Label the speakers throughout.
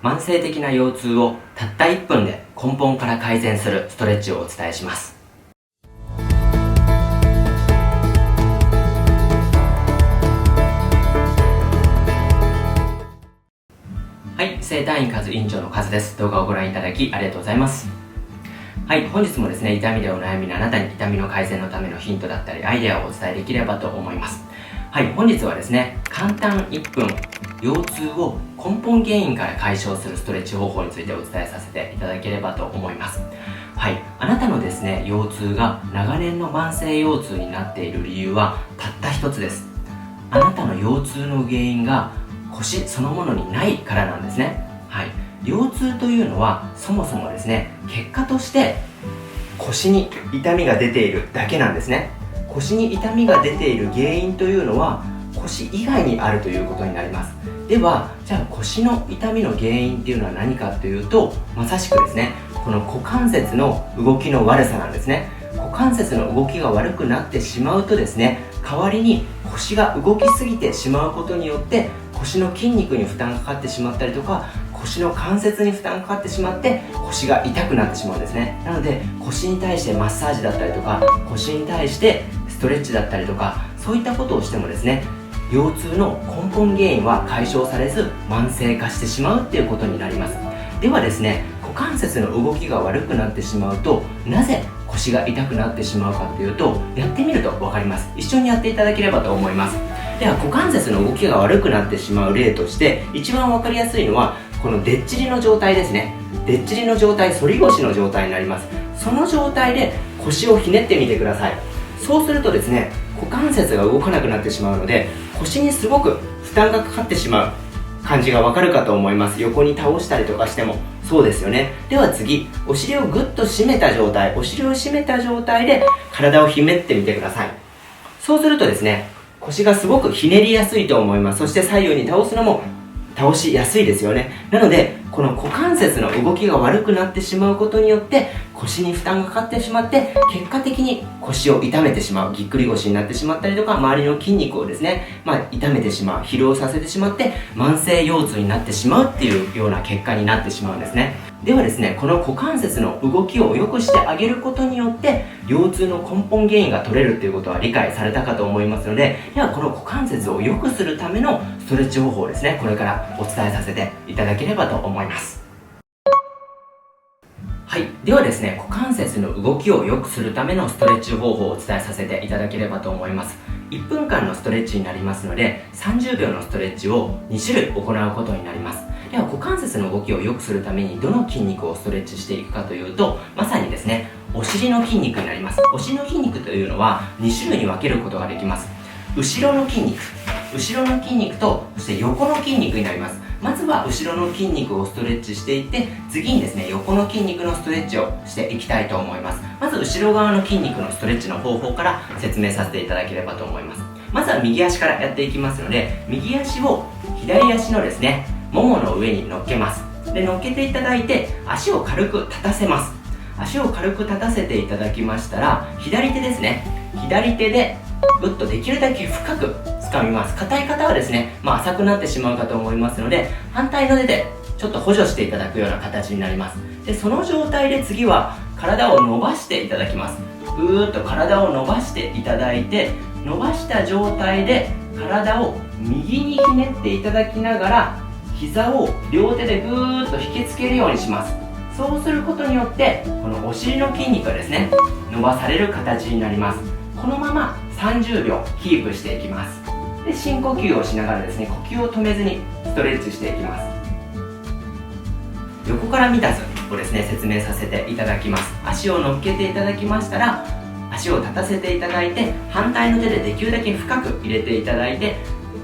Speaker 1: 慢性的な腰痛をたった1分で根本から改善するストレッチをお伝えします。はい、整体院カズ院長のカズです。動画をご覧いただきありがとうございます。はい、本日もですね、痛みでお悩みのあなたに痛みの改善のためのヒントだったりアイデアをお伝えできればと思います。はい、本日はですね、簡単1分腰痛を根本原因から解消するストレッチ方法についてお伝えさせていただければと思います。はい、あなたのですね、腰痛が長年の慢性腰痛になっている理由はたった一つです。あなたの腰痛の原因が腰そのものにないからなんですね。はい、腰痛というのはそもそもですね、結果として腰に痛みが出ているだけなんですね。腰に痛みが出ている原因というのは腰以外にあるということになります。では、じゃあ腰の痛みの原因っていうのは何かというと、まさしくですね、この股関節の動きの悪さなんですね。股関節の動きが悪くなってしまうとですね、代わりに腰が動きすぎてしまうことによって腰の筋肉に負担がかかってしまったりとか、腰の関節に負担がかかってしまって腰が痛くなってしまうんですね。なので腰に対してマッサージだったりとか、腰に対してストレッチだったりとか、そういったことをしてもですね、腰痛の根本原因は解消されず慢性化してしまうっていうことになります。ではですね、股関節の動きが悪くなってしまうとなぜ腰が痛くなってしまうかというと、やってみると分かります。一緒にやっていただければと思います。では、股関節の動きが悪くなってしまう例として一番分かりやすいのはこのでっちりの状態ですね。でっちりの状態、反り腰の状態になります。その状態で腰をひねってみてください。そうするとですね、股関節が動かなくなってしまうので腰にすごく負担がかかってしまう感じがわかるかと思います。横に倒したりとかしてもそうですよね。では次、お尻をぐっと締めた状態、お尻を締めた状態で体をひねってみてください。そうするとですね、腰がすごくひねりやすいと思います。そして左右に倒すのも倒しやすいですよね。なのでこの股関節の動きが悪くなってしまうことによって腰に負担がかかってしまって、結果的に腰を痛めてしまう、ぎっくり腰になってしまったりとか、周りの筋肉をですね、痛めてしまう、疲労させてしまって慢性腰痛になってしまうっていうような結果になってしまうんですね。ではですね、この股関節の動きを良くしてあげることによって腰痛の根本原因が取れるっていうことは理解されたかと思いますので、ではこの股関節を良くするためのストレッチ方法をですね、これからお伝えさせていただければと思います。はい、ではですね、股関節の動きを良くするためのストレッチ方法をお伝えさせていただければと思います。1分間のストレッチになりますので、30秒のストレッチを2種類行うことになります。では股関節の動きを良くするためにどの筋肉をストレッチしていくかというと、まさにですね、お尻の筋肉になります。お尻の筋肉というのは2種類に分けることができます。後ろの筋肉と、そして横の筋肉になります。まずは後ろの筋肉をストレッチしていって、次にですね、横の筋肉のストレッチをしていきたいと思います。まず後ろ側の筋肉のストレッチの方法から説明させていただければと思います。まずは右足からやっていきますので、右足を左足のですね、ももの上に乗っけます。で、乗っけていただいて足を軽く立たせます。足を軽く立たせていただきましたら、左手ですね、左手でぐっとできるだけ深く掴みます。硬い方はですね、浅くなってしまうかと思いますので、反対の手でちょっと補助していただくような形になります。で、その状態で次は体を伸ばしていただきます。ぐーっと体を伸ばしていただいて、伸ばした状態で体を右にひねっていただきながら、膝を両手でぐーっと引きつけるようにします。そうすることによってこのお尻の筋肉がですね、伸ばされる形になります。このまま30秒キープしていきます。で、深呼吸をしながらですね、呼吸を止めずにストレッチしていきます。横から見た図をですね、説明させていただきます。足を乗っけていただきましたら、足を立たせていただいて、反対の手でできるだけ深く入れていただいて、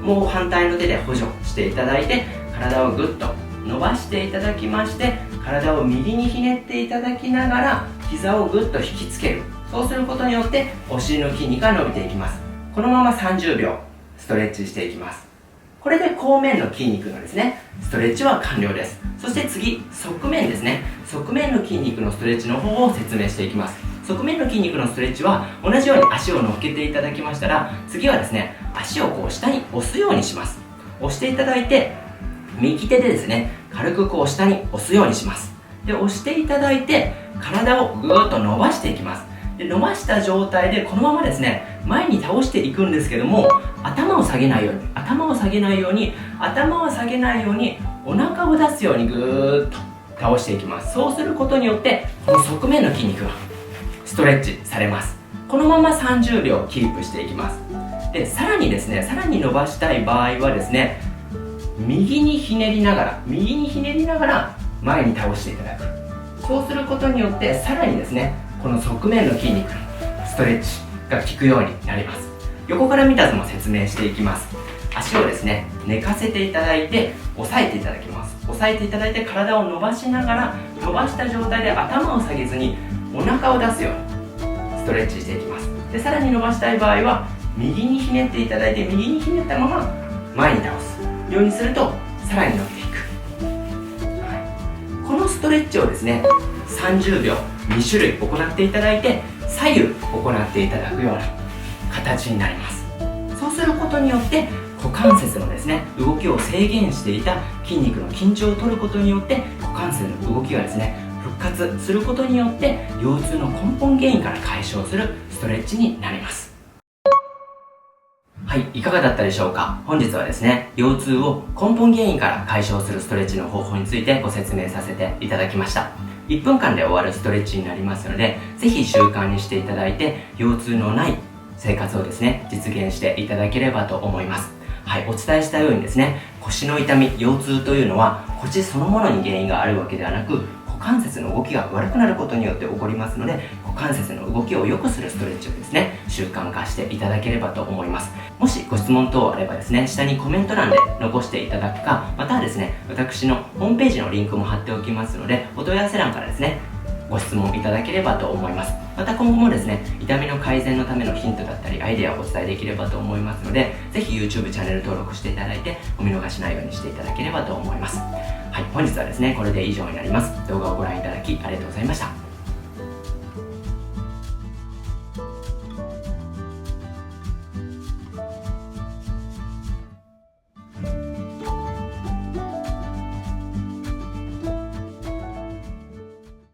Speaker 1: もう反対の手で補助していただいて、体をぐっと伸ばしていただきまして、体を右にひねっていただきながら膝をぐっと引きつける。そうすることによってお尻の筋肉が伸びていきます。このまま30秒ストレッチしていきます。これで後面の筋肉のですね、ストレッチは完了です。そして次、側面ですね。側面の筋肉のストレッチの方を説明していきます。側面の筋肉のストレッチは同じように足を乗っけていただきましたら、次はですね、足をこう下に押すようにします。押していただいて、右手でですね、軽くこう下に押すようにします。で、押していただいて体をぐーっと伸ばしていきます。で、伸ばした状態でこのままですね、前に倒していくんですけども、頭を下げないようにお腹を出すようにぐーっと倒していきます。そうすることによってこの側面の筋肉がストレッチされます。このまま30秒キープしていきます。で、さらに伸ばしたい場合はですね、右にひねりながら前に倒していただく。そうすることによってさらにですね、この側面の筋肉にストレッチが効くようになります。横から見た図も説明していきます。足をですね、寝かせていただいて押さえていただきます。押さえていただいて体を伸ばしながら、伸ばした状態で頭を下げずにお腹を出すようにストレッチしていきます。で、さらに伸ばしたい場合は右にひねっていただいて、右にひねったまま前に倒すようにするとさらに伸びていく、このストレッチをですね、30秒2種類行っていただいて、左右行っていただくような形になります。そうすることによって股関節のですね、動きを制限していた筋肉の緊張を取ることによって、股関節の動きがですね、復活することによって腰痛の根本原因から解消するストレッチになります。はい、いかがだったでしょうか。本日はですね、腰痛を根本原因から解消するストレッチの方法についてご説明させていただきました。1分間で終わるストレッチになりますので、ぜひ習慣にしていただいて、腰痛のない生活をですね、実現していただければと思います。はい、お伝えしたようにですね、腰の痛み、腰痛というのは腰そのものに原因があるわけではなく、股関節の動きが悪くなることによって起こりますので、股関節の動きを良くするストレッチをですね、習慣化していただければと思います。もしご質問等あればですね、下にコメント欄で残していただくか、またはですね、私のホームページのリンクも貼っておきますので、お問い合わせ欄からですね、ご質問いただければと思います。また今後もですね、痛みの改善のためのヒントだったりアイデアをお伝えできればと思いますので、ぜひ YouTube チャンネル登録していただいて、お見逃しないようにしていただければと思います。はい、本日はですね、これで以上になります。動画をご覧いただきありがとうございました。